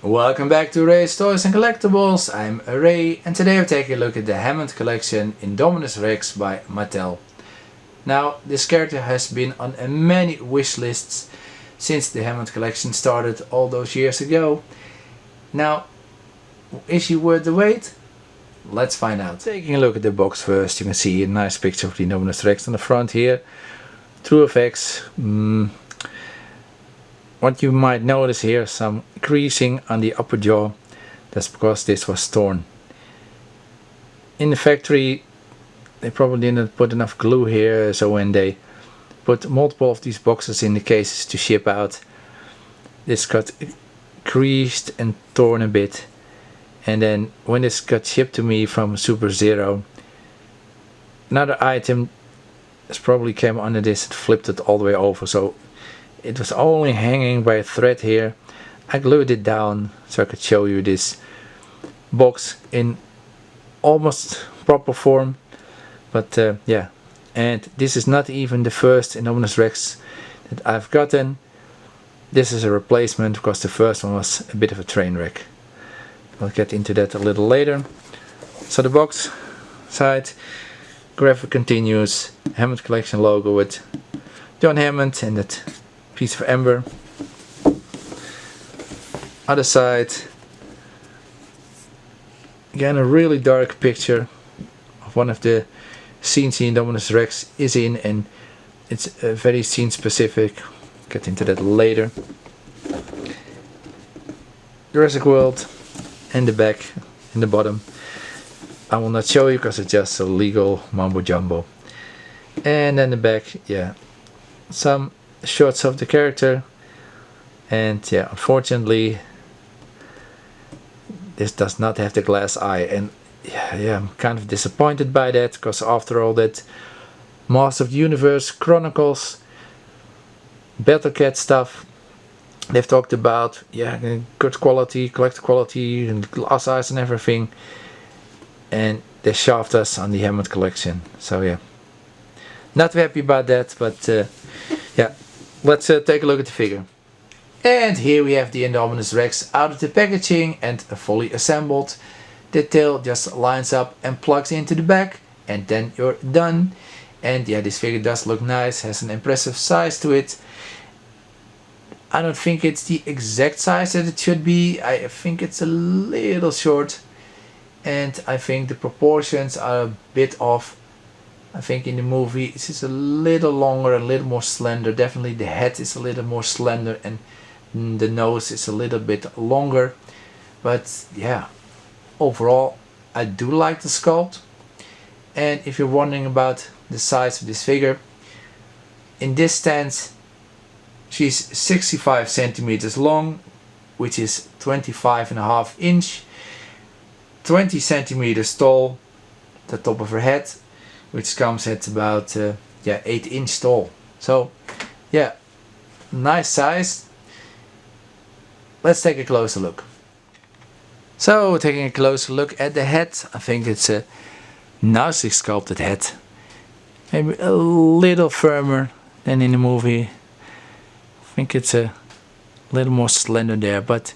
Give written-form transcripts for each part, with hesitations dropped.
Welcome back to Ray's Toys and Collectibles. I'm Ray and today we're taking a look at the Hammond Collection Indominus Rex by Mattel. Now, this character has been on many wish lists since the Hammond Collection started all those years ago. Now, is she worth the wait? Let's find out. Taking a look at the box first, you can see a nice picture of the Indominus Rex on the front here. True effects. What you might notice here, some creasing on the upper jaw. That's because this was torn. In the factory they probably didn't put enough glue here, so when they put multiple of these boxes in the cases to ship out, this got creased and torn a bit. And then when this got shipped to me from Super Zero, another item probably came under this and flipped it all the way over, so it was only hanging by a thread here. I glued it down so I could show you this box in almost proper form. But yeah, and this is not even the first Indominus Rex that I've gotten. This is a replacement because the first one was a bit of a train wreck. We'll get into that a little later. So the box side, graphic continues, Hammond Collection logo with John Hammond and that piece of amber. Other side, again a really dark picture of one of the scenes the Indominus Rex is in, and it's very scene specific. Get into that later. Jurassic World and the back and the bottom I will not show you because it's just a legal mumbo jumbo. And then the back, yeah, some shots of the character, and yeah, unfortunately this does not have the glass eye, and yeah, I'm kind of disappointed by that, because after all that Master of the Universe Chronicles Battlecat stuff, they've talked about, yeah, good quality, collector quality and glass eyes and everything, and they shoved us on the Hammond Collection. So yeah, not happy about that, but yeah, let's take a look at the figure. And here we have the Indominus Rex out of the packaging and fully assembled. The tail just lines up and plugs into the back, and then you're done. And yeah, this figure does look nice, has an impressive size to it. I don't think it's the exact size that it should be. I think it's a little short, and I think the proportions are a bit off. I think in the movie it's just a little longer, a little more slender. Definitely the head is a little more slender and the nose is a little bit longer. But yeah, overall I do like the sculpt. And if you're wondering about the size of this figure, in this stance she's 65 centimeters long, which is 25.5 inch, 20 centimeters tall, the top of her head, which comes at about 8 inch tall. So yeah, nice size. Let's take a closer look. So taking a closer look at the head, I think it's a nicely sculpted head. Maybe a little firmer than in the movie. I think it's a little more slender there, but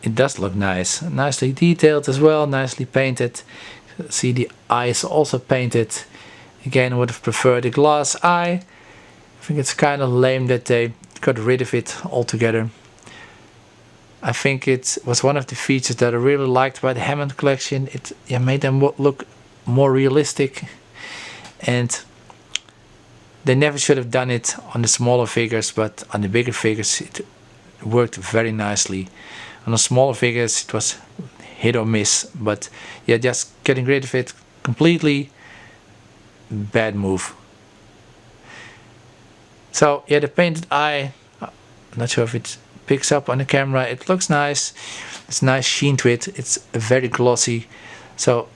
it does look nice. Nicely detailed as well, nicely painted. See, the eye is also painted. Again, I would have preferred a glass eye. I think it's kind of lame that they got rid of it altogether. I think it was one of the features that I really liked about the Hammond Collection. It made them look more realistic, and they never should have done it on the smaller figures, but on the bigger figures it worked very nicely. On the smaller figures it was hit or miss, but yeah, just getting rid of it completely, bad move. So yeah, the painted eye, I'm not sure if it picks up on the camera. It looks nice. It's nice sheen to it. It's very glossy. So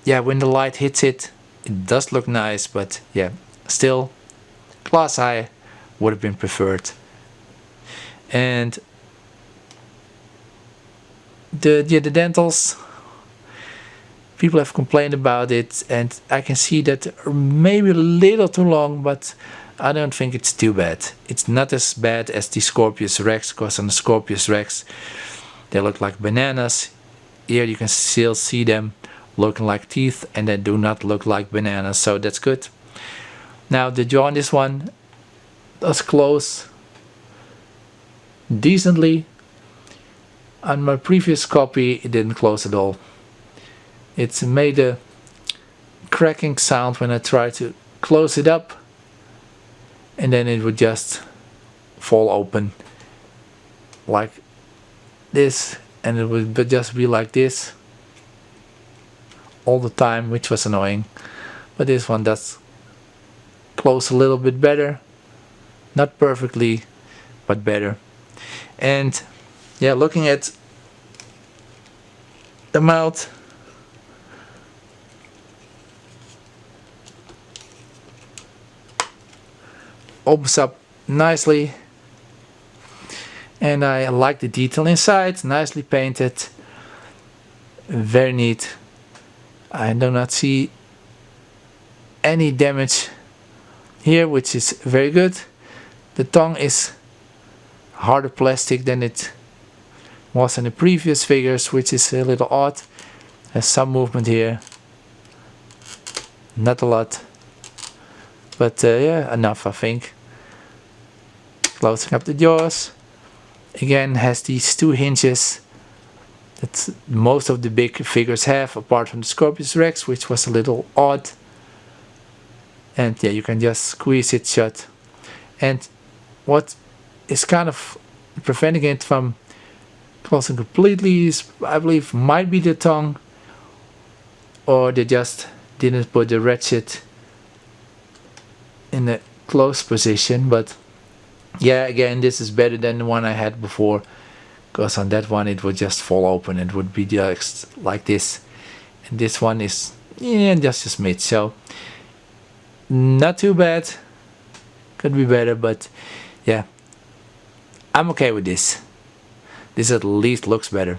yeah, when the light hits it, it does look nice, but yeah, still glass eye would have been preferred. And the dentals, people have complained about it, and I can see that maybe a little too long, but I don't think it's too bad. It's not as bad as the Scorpius Rex, because on the Scorpius Rex They look like bananas. Here you can still see them looking like teeth, and they do not look like bananas, so that's good. Now the jaw on this one does close decently. On my previous copy it didn't close at all. It's made a cracking sound when I try to close it up, and then it would just fall open like this, and it would just be like this all the time, which was annoying. But this one does close a little bit better, not perfectly, but better. And yeah, looking at the mouth, opens up nicely, and I like the detail inside, nicely painted, very neat. I do not see any damage here, which is very good. The tongue is harder plastic than it was in the previous figures, which is a little odd. There's some movement here, not a lot, but yeah, enough I think. Closing up the jaws, again has these two hinges that most of the big figures have, apart from the Scorpius Rex, which was a little odd. And yeah, you can just squeeze it shut. And what is kind of preventing it from closing completely is, I believe, might be the tongue, or they just didn't put the ratchet in a closed position. But yeah, again, this is better than the one I had before, because on that one it would just fall open and would be just like this, and this one is, yeah, just a smidge. So not too bad, could be better, but yeah, I'm okay with this. This at least looks better.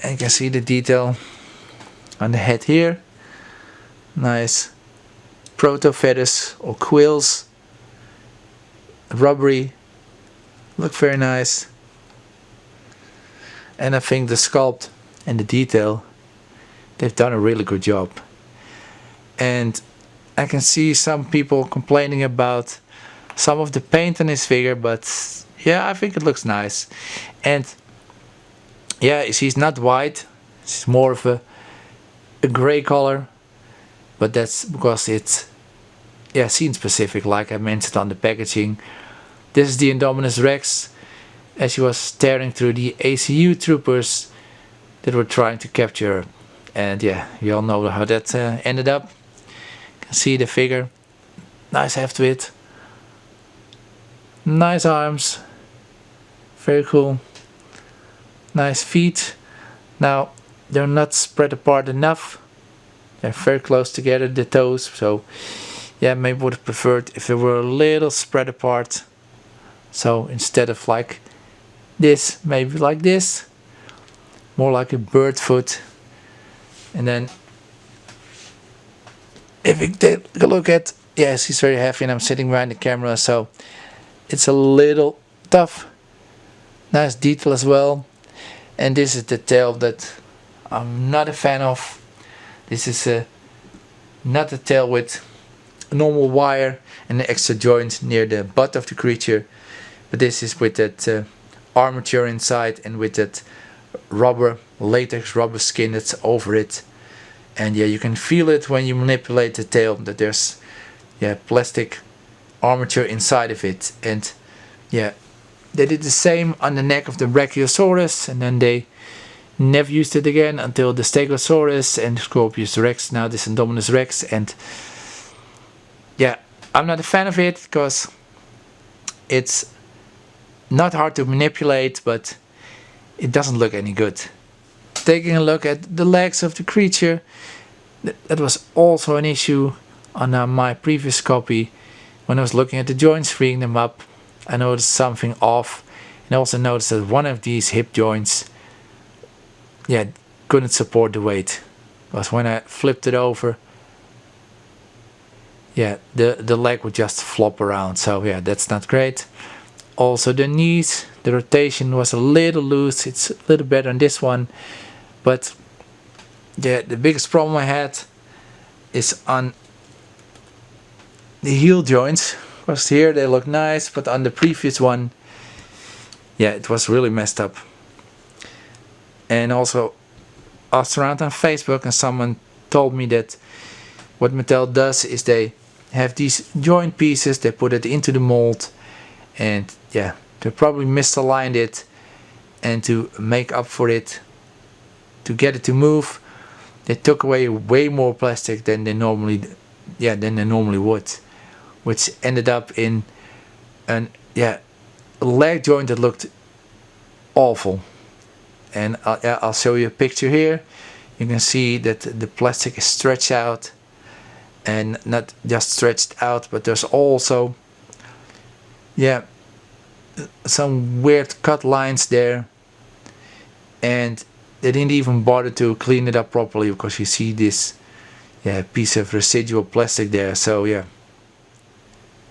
And you can see the detail on the head here. Nice proto feathers or quills, rubbery, look very nice. And I think the sculpt and the detail, they've done a really good job. And I can see some people complaining about some of the paint on this figure, but yeah, I think it looks nice. And yeah, she's not white, it's more of a gray color, but that's because it's, yeah, scene specific, like I mentioned on the packaging. This is the Indominus Rex as she was staring through the ACU troopers that were trying to capture her. And yeah, you all know how that ended up. You can see the figure, nice heft width, nice arms, very cool, nice feet. Now they're not spread apart enough, they're very close together, the toes, so yeah, maybe would have preferred if they were a little spread apart. So instead of like this, maybe like this, more like a bird foot. And then if you take a look at, yes, he's very heavy and I'm sitting behind the camera, so it's a little tough. Nice detail as well. And this is the tail that I'm not a fan of. This is not a tail with a normal wire and an extra joint near the butt of the creature, but this is with that armature inside and with that rubber, latex rubber skin that's over it. And yeah, you can feel it when you manipulate the tail, that there's, yeah, plastic armature inside of it. And yeah, they did the same on the neck of the Brachiosaurus, and then they never used it again until the Stegosaurus and Scorpius Rex, now this Indominus Rex. And yeah, I'm not a fan of it because it's not hard to manipulate, but it doesn't look any good. Taking a look at the legs of the creature, that was also an issue on my previous copy. When I was looking at the joints, freeing them up, I noticed something off, and I also noticed that one of these hip joints, yeah, couldn't support the weight, because when I flipped it over, yeah, the leg would just flop around. So yeah, that's not great. Also the knees, the rotation was a little loose. It's a little better on this one, but yeah, the biggest problem I had is on the heel joints. Because here they look nice, but on the previous one, yeah, it was really messed up. And also asked around on Facebook, and someone told me that what Mattel does is they have these joint pieces, they put it into the mold, and yeah, they probably misaligned it, and to make up for it, to get it to move, they took away way more plastic than they normally would, which ended up in a leg joint that looked awful. And I'll show you a picture here. You can see that the plastic is stretched out, and not just stretched out, but there's also some weird cut lines there, and they didn't even bother to clean it up properly because you see this piece of residual plastic there. So yeah,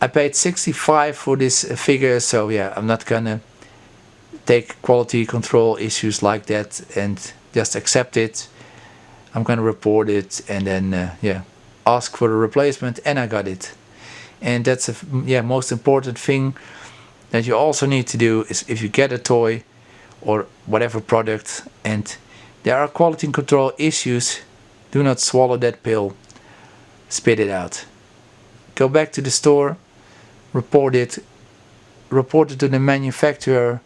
I paid $65 for this figure, so yeah, I'm not gonna take quality control issues like that and just accept it. I'm gonna report it and then ask for a replacement, and I got it. And that's the most important thing that you also need to do is, if you get a toy or whatever product and there are quality control issues, do not swallow that pill. Spit it out. Go back to the store, report it to the manufacturer,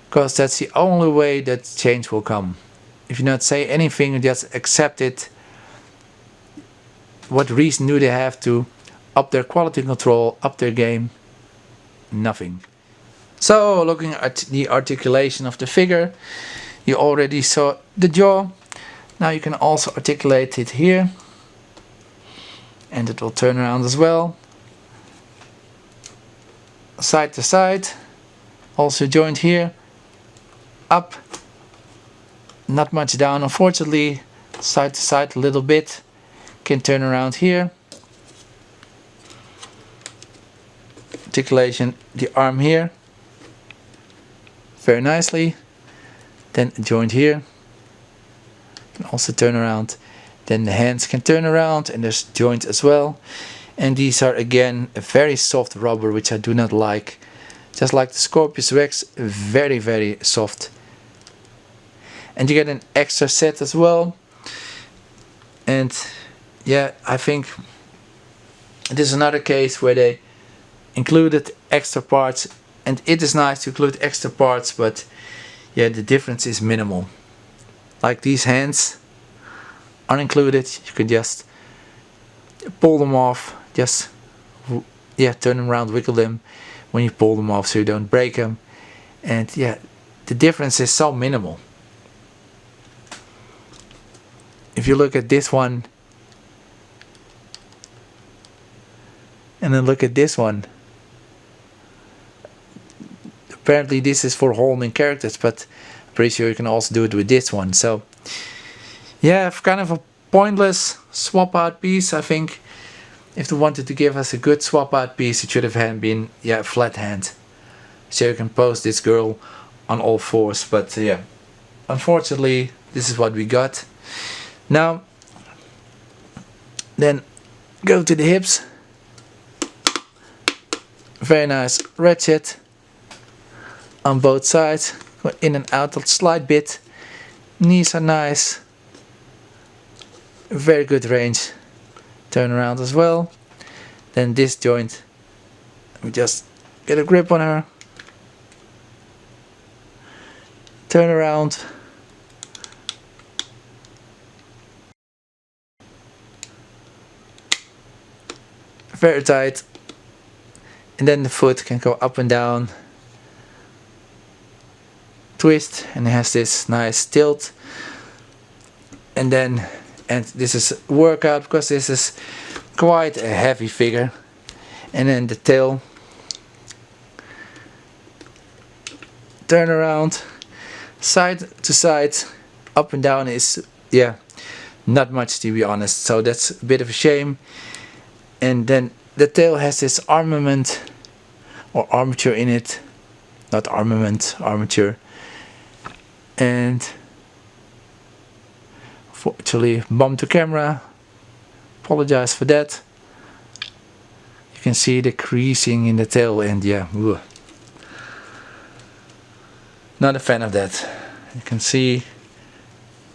because that's the only way that change will come. If you not say anything, just accept it. What reason do they have to up their quality control, up their game? Nothing. So, looking at the articulation of the figure, you already saw the jaw. Now you can also articulate it here, and it will turn around as well, side to side. Also joint here, up, not much down unfortunately, side to side a little bit. Can turn around here. Articulation, the arm here, very nicely. Then a joint here, can also turn around. Then the hands can turn around, and there's joint as well. And these are again a very soft rubber, which I do not like. Just like the Scorpius Rex, very very soft. And you get an extra set as well. And yeah, I think this is another case where they included extra parts, and it is nice to include extra parts, but yeah, the difference is minimal. Like these hands are included, you can just pull them off, just turn them around, wiggle them when you pull them off so you don't break them. And yeah, the difference is so minimal. If you look at this one and then look at this one, apparently this is for holding characters, but I'm pretty sure you can also do it with this one. So yeah, kind of a pointless swap out piece. I think if they wanted to give us a good swap out piece, it should have been a flat hand, so you can pose this girl on all fours. But yeah, unfortunately this is what we got. Now then go to the hips. Very nice ratchet on both sides, go in and out a slight bit. Knees are nice, very good range. Turn around as well. Then this joint, we just get a grip on her, turn around, very tight, and then the foot can go up and down, twist, and it has this nice tilt. And this is workout because this is quite a heavy figure. And then the tail, turn around, side to side, up and down is not much, to be honest, so that's a bit of a shame. And then the tail has this armament or armature in it, not armament, armature. And fortunately bumped the camera, apologize for that. You can see the creasing in the tail, and yeah, not a fan of that. You can see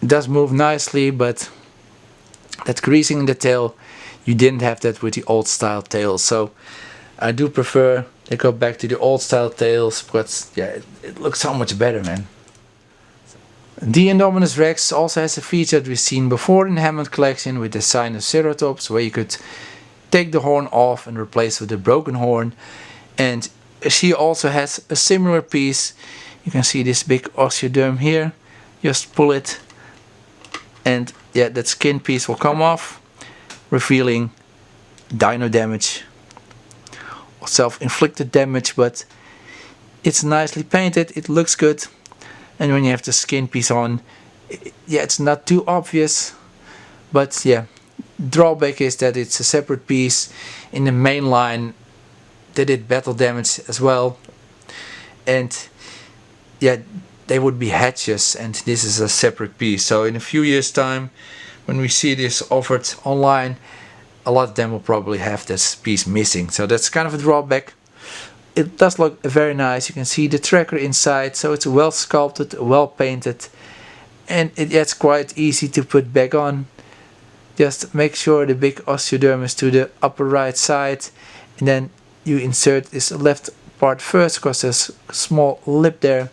it does move nicely, but that creasing in the tail, you didn't have that with the old style tails. So I do prefer they go back to the old style tails, but yeah, it looks so much better, man. The Indominus Rex also has a feature that we've seen before in the Hammond Collection with the Sinoceratops, where you could take the horn off and replace with a broken horn. And she also has a similar piece. You can see this big osteoderm here. Just pull it and yeah, that skin piece will come off, revealing dino damage or self-inflicted damage, but it's nicely painted, it looks good. And when you have the skin piece on, yeah, it's not too obvious, but yeah, drawback is that it's a separate piece. In the main line they did battle damage as well, and yeah, they would be hatches, and this is a separate piece. So in a few years time, when we see this offered online, a lot of them will probably have this piece missing. So that's kind of a drawback. It does look very nice. You can see the tracker inside, so it's well sculpted, well painted, and it's quite easy to put back on. Just make sure the big osteoderm is to the upper right side, and then you insert this left part first, because there's a small lip there.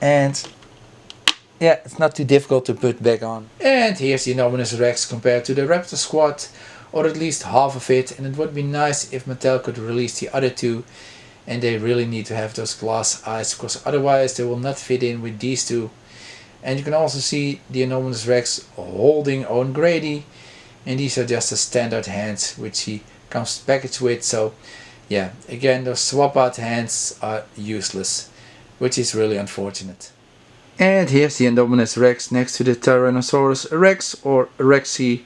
And yeah, it's not too difficult to put back on. And here's the Indominus Rex compared to the Raptor Squad, or at least half of it. And it would be nice if Mattel could release the other two. And they really need to have those glass eyes, because otherwise they will not fit in with these two. And you can also see the Indominus Rex holding Owen Grady. And these are just the standard hands which he comes packaged with. So yeah, again, those swap out hands are useless, which is really unfortunate. And here's the Indominus Rex next to the Tyrannosaurus Rex or Rexy,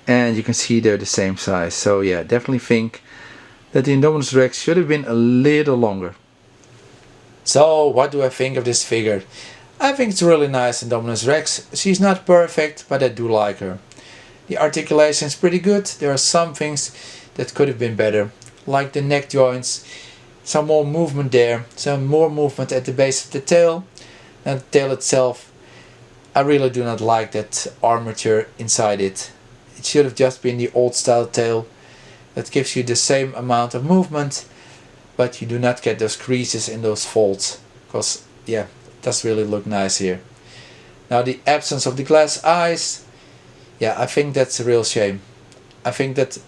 and you can see they're the same size. So yeah, definitely think that the Indominus Rex should have been a little longer. So what do I think of this figure? I think it's a really nice Indominus Rex. She's not perfect, but I do like her. The articulation is pretty good. There are some things that could have been better, like the neck joints, some more movement there, some more movement at the base of the tail. And the tail itself, I really do not like that armature inside it. It should have just been the old style tail that gives you the same amount of movement, but you do not get those creases in those folds, because yeah, it does really look nice here. Now the absence of the glass eyes, yeah, I think that's a real shame. I think that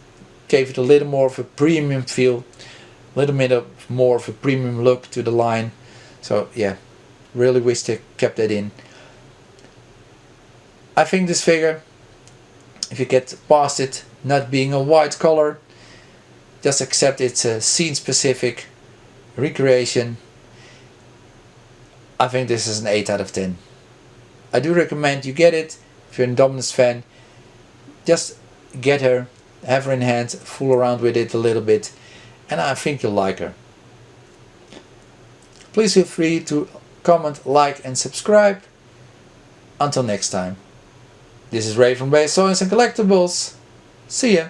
gave it a little more of a premium feel, a little bit more of a premium look to the line. So yeah, really wish they kept that in. I think this figure, if you get past it not being a white color, just accept it's a scene specific recreation, I think this is an 8 out of 10. I do recommend you get it. If you're an Indominus fan, just get her, have her in hand, fool around with it a little bit, and I think you'll like her. Please feel free to comment, like and subscribe. Until next time. This is Ray from Base Toys and Collectibles. See ya!